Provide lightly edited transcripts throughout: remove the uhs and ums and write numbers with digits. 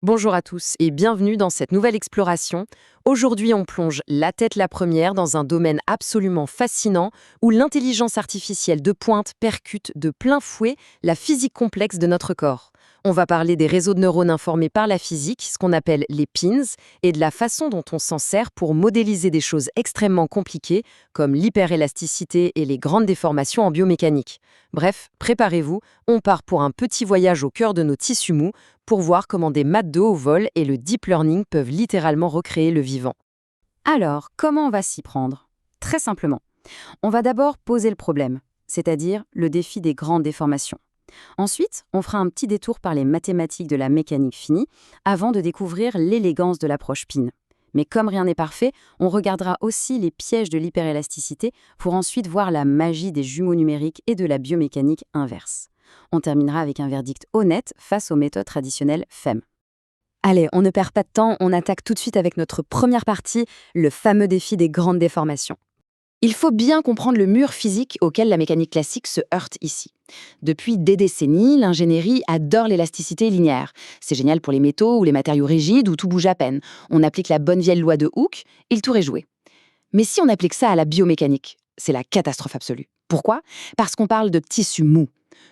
Bonjour à tous et bienvenue dans cette nouvelle exploration. Aujourd'hui, on plonge la tête la première dans un domaine absolument fascinant où l'intelligence artificielle de pointe percute de plein fouet la physique complexe de notre corps. On va parler des réseaux de neurones informés par la physique, ce qu'on appelle les pins, et de la façon dont on s'en sert pour modéliser des choses extrêmement compliquées comme l'hyperélasticité et les grandes déformations en biomécanique. Bref, préparez-vous, on part pour un petit voyage au cœur de nos tissus mous pour voir comment des maths de haut vol et le deep learning peuvent littéralement recréer le vivant. Alors, comment on va s'y prendre? Très simplement. On va d'abord poser le problème, c'est-à-dire le défi des grandes déformations. Ensuite, on fera un petit détour par les mathématiques de la mécanique finie avant de découvrir l'élégance de l'approche PIN. Mais comme rien n'est parfait, on regardera aussi les pièges de l'hyperélasticité pour ensuite voir la magie des jumeaux numériques et de la biomécanique inverse. On terminera avec un verdict honnête face aux méthodes traditionnelles FEM. Allez, on ne perd pas de temps, on attaque tout de suite avec notre première partie, le fameux défi des grandes déformations. Il faut bien comprendre le mur physique auquel la mécanique classique se heurte ici. Depuis des décennies, l'ingénierie adore l'élasticité linéaire. C'est génial pour les métaux ou les matériaux rigides où tout bouge à peine. On applique la bonne vieille loi de Hooke et le tour est joué. Mais si on applique ça à la biomécanique, c'est la catastrophe absolue. Pourquoi? Parce qu'on parle de tissus mous.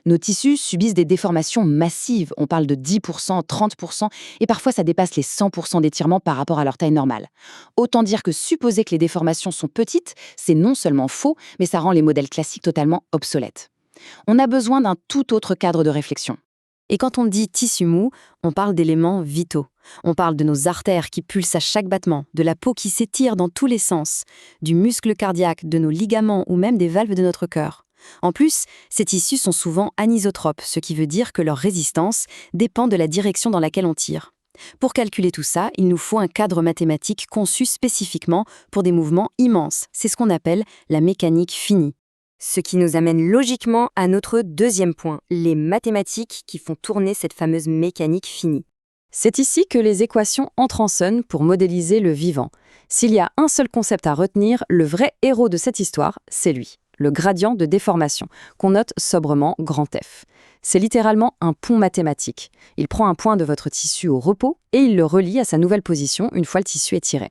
Nos tissus subissent des déformations massives, on parle de 10%, 30%, et parfois ça dépasse les 100% d'étirement par rapport à leur taille normale. Autant dire que supposer que les déformations sont petites, c'est non seulement faux, mais ça rend les modèles classiques totalement obsolètes. On a besoin d'un tout autre cadre de réflexion. Et quand on dit tissu mou, on parle d'éléments vitaux. On parle de nos artères qui pulsent à chaque battement, de la peau qui s'étire dans tous les sens, du muscle cardiaque, de nos ligaments ou même des valves de notre cœur. En plus, ces tissus sont souvent anisotropes, ce qui veut dire que leur résistance dépend de la direction dans laquelle on tire. Pour calculer tout ça, il nous faut un cadre mathématique conçu spécifiquement pour des mouvements immenses. C'est ce qu'on appelle la mécanique finie. Ce qui nous amène logiquement à notre deuxième point, les mathématiques qui font tourner cette fameuse mécanique finie. C'est ici que les équations entrent en scène pour modéliser le vivant. S'il y a un seul concept à retenir, le vrai héros de cette histoire, c'est lui. Le gradient de déformation, qu'on note sobrement grand F. C'est littéralement un pont mathématique. Il prend un point de votre tissu au repos et il le relie à sa nouvelle position une fois le tissu est tiré.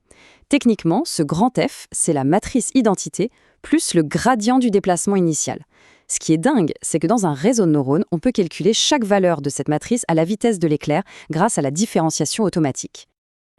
Techniquement, ce grand F, c'est la matrice identité plus le gradient du déplacement initial. Ce qui est dingue, c'est que dans un réseau de neurones, on peut calculer chaque valeur de cette matrice à la vitesse de l'éclair grâce à la différenciation automatique.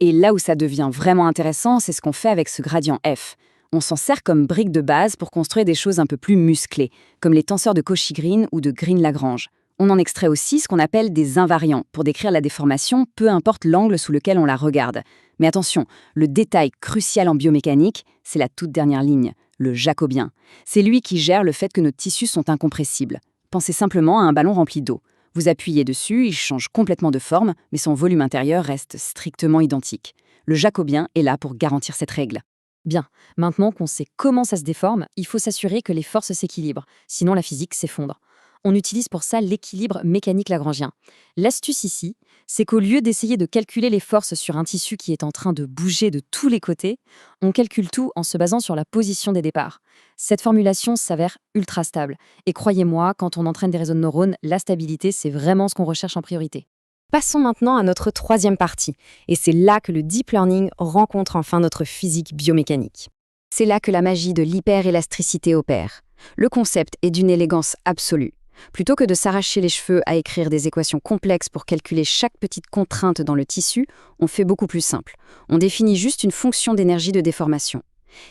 Et là où ça devient vraiment intéressant, c'est ce qu'on fait avec ce gradient F. On s'en sert comme brique de base pour construire des choses un peu plus musclées, comme les tenseurs de Cauchy-Green ou de Green-Lagrange. On en extrait aussi ce qu'on appelle des invariants, pour décrire la déformation, peu importe l'angle sous lequel on la regarde. Mais attention, le détail crucial en biomécanique, c'est la toute dernière ligne, le jacobien. C'est lui qui gère le fait que nos tissus sont incompressibles. Pensez simplement à un ballon rempli d'eau. Vous appuyez dessus, il change complètement de forme, mais son volume intérieur reste strictement identique. Le jacobien est là pour garantir cette règle. Bien, maintenant qu'on sait comment ça se déforme, il faut s'assurer que les forces s'équilibrent, sinon la physique s'effondre. On utilise pour ça l'équilibre mécanique lagrangien. L'astuce ici, c'est qu'au lieu d'essayer de calculer les forces sur un tissu qui est en train de bouger de tous les côtés, on calcule tout en se basant sur la position des départs. Cette formulation s'avère ultra stable. Et croyez-moi, quand on entraîne des réseaux de neurones, la stabilité, c'est vraiment ce qu'on recherche en priorité. Passons maintenant à notre troisième partie, et c'est là que le deep learning rencontre enfin notre physique biomécanique. C'est là que la magie de l'hyperélasticité opère. Le concept est d'une élégance absolue. Plutôt que de s'arracher les cheveux à écrire des équations complexes pour calculer chaque petite contrainte dans le tissu, on fait beaucoup plus simple. On définit juste une fonction d'énergie de déformation.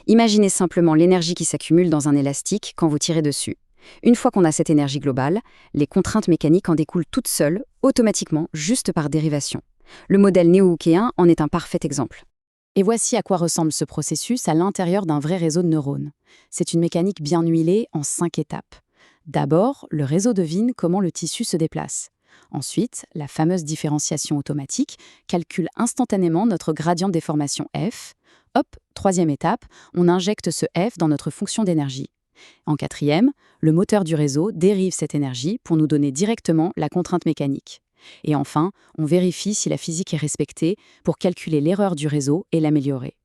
Imaginez simplement l'énergie qui s'accumule dans un élastique quand vous tirez dessus. Une fois qu'on a cette énergie globale, les contraintes mécaniques en découlent toutes seules, automatiquement, juste par dérivation. Le modèle néo-hookéen en est un parfait exemple. Et voici à quoi ressemble ce processus à l'intérieur d'un vrai réseau de neurones. C'est une mécanique bien huilée en 5 étapes. D'abord, le réseau devine comment le tissu se déplace. Ensuite, la fameuse différenciation automatique calcule instantanément notre gradient de déformation F. Hop, troisième étape, on injecte ce F dans notre fonction d'énergie. En quatrième, le moteur du réseau dérive cette énergie pour nous donner directement la contrainte mécanique. Et enfin, on vérifie si la physique est respectée pour calculer l'erreur du réseau et l'améliorer.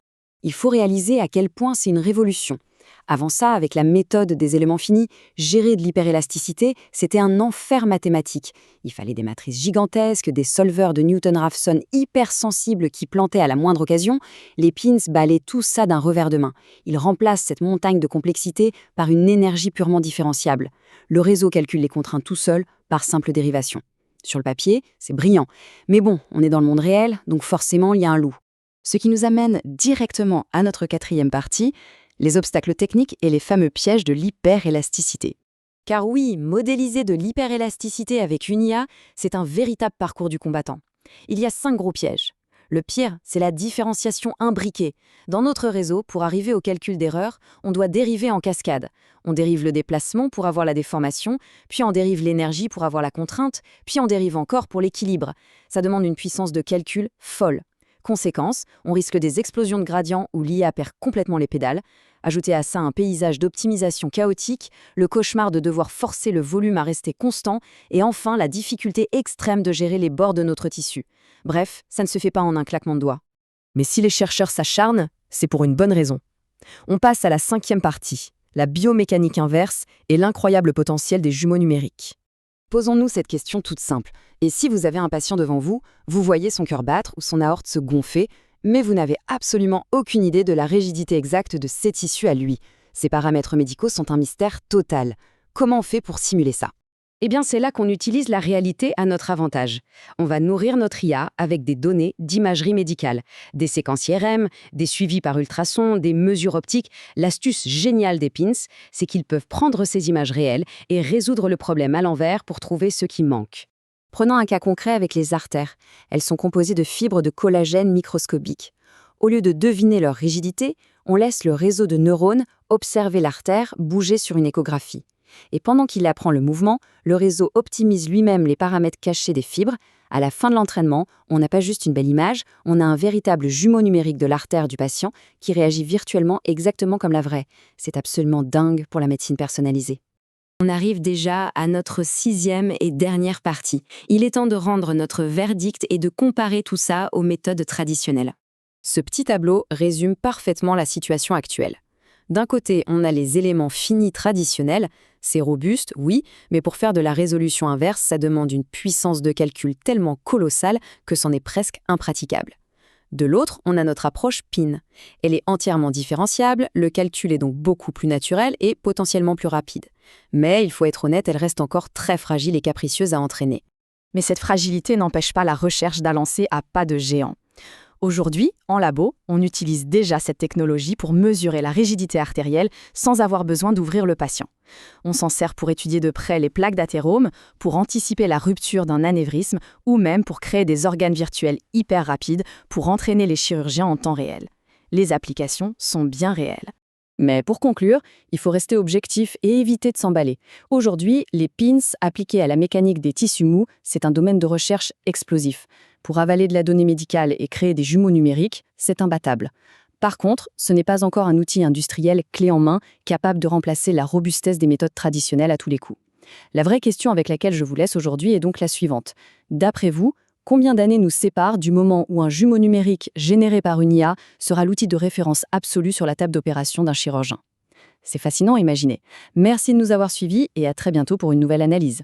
Il faut réaliser à quel point c'est une révolution. Avant ça, avec la méthode des éléments finis, gérer de l'hyperélasticité, c'était un enfer mathématique. Il fallait des matrices gigantesques, des solveurs de Newton-Raphson hypersensibles qui plantaient à la moindre occasion. Les pins balaient tout ça d'un revers de main. Ils remplacent cette montagne de complexité par une énergie purement différenciable. Le réseau calcule les contraintes tout seul, par simple dérivation. Sur le papier, c'est brillant. Mais bon, on est dans le monde réel, donc forcément, il y a un loup. Ce qui nous amène directement à notre quatrième partie, les obstacles techniques et les fameux pièges de l'hyperélasticité. Car oui, modéliser de l'hyperélasticité avec une IA, c'est un véritable parcours du combattant. Il y a 5 gros pièges. Le pire, c'est la différenciation imbriquée. Dans notre réseau, pour arriver au calcul d'erreur, on doit dériver en cascade. On dérive le déplacement pour avoir la déformation, puis on dérive l'énergie pour avoir la contrainte, puis on dérive encore pour l'équilibre. Ça demande une puissance de calcul folle. Conséquence, on risque des explosions de gradients où l'IA perd complètement les pédales. Ajoutez à ça un paysage d'optimisation chaotique, le cauchemar de devoir forcer le volume à rester constant, et enfin la difficulté extrême de gérer les bords de notre tissu. Bref, ça ne se fait pas en un claquement de doigts. Mais si les chercheurs s'acharnent, c'est pour une bonne raison. On passe à la 5e partie, la biomécanique inverse et l'incroyable potentiel des jumeaux numériques. Posons-nous cette question toute simple. Et si vous avez un patient devant vous, vous voyez son cœur battre ou son aorte se gonfler, mais vous n'avez absolument aucune idée de la rigidité exacte de ses tissus à lui. Ces paramètres médicaux sont un mystère total. Comment on fait pour simuler ça ? Eh bien, c'est là qu'on utilise la réalité à notre avantage. On va nourrir notre IA avec des données d'imagerie médicale, des séquences IRM, des suivis par ultrasons, des mesures optiques. L'astuce géniale des pins, c'est qu'ils peuvent prendre ces images réelles et résoudre le problème à l'envers pour trouver ce qui manque. Prenons un cas concret avec les artères. Elles sont composées de fibres de collagène microscopiques. Au lieu de deviner leur rigidité, on laisse le réseau de neurones observer l'artère bouger sur une échographie. Et pendant qu'il apprend le mouvement, le réseau optimise lui-même les paramètres cachés des fibres. À la fin de l'entraînement, on n'a pas juste une belle image, on a un véritable jumeau numérique de l'artère du patient qui réagit virtuellement exactement comme la vraie. C'est absolument dingue pour la médecine personnalisée. On arrive déjà à notre 6e et dernière partie. Il est temps de rendre notre verdict et de comparer tout ça aux méthodes traditionnelles. Ce petit tableau résume parfaitement la situation actuelle. D'un côté, on a les éléments finis traditionnels. C'est robuste, oui, mais pour faire de la résolution inverse, ça demande une puissance de calcul tellement colossale que c'en est presque impraticable. De l'autre, on a notre approche PIN. Elle est entièrement différenciable, le calcul est donc beaucoup plus naturel et potentiellement plus rapide. Mais, il faut être honnête, elle reste encore très fragile et capricieuse à entraîner. Mais cette fragilité n'empêche pas la recherche d'avancer à pas de géant. Aujourd'hui, en labo, on utilise déjà cette technologie pour mesurer la rigidité artérielle sans avoir besoin d'ouvrir le patient. On s'en sert pour étudier de près les plaques d'athérome, pour anticiper la rupture d'un anévrisme ou même pour créer des organes virtuels hyper rapides pour entraîner les chirurgiens en temps réel. Les applications sont bien réelles. Mais pour conclure, il faut rester objectif et éviter de s'emballer. Aujourd'hui, les pins appliqués à la mécanique des tissus mous, c'est un domaine de recherche explosif. Pour avaler de la donnée médicale et créer des jumeaux numériques, c'est imbattable. Par contre, ce n'est pas encore un outil industriel clé en main capable de remplacer la robustesse des méthodes traditionnelles à tous les coups. La vraie question avec laquelle je vous laisse aujourd'hui est donc la suivante. D'après vous, combien d'années nous séparent du moment où un jumeau numérique généré par une IA sera l'outil de référence absolu sur la table d'opération d'un chirurgien ? C'est fascinant à imaginer. Merci de nous avoir suivis et à très bientôt pour une nouvelle analyse.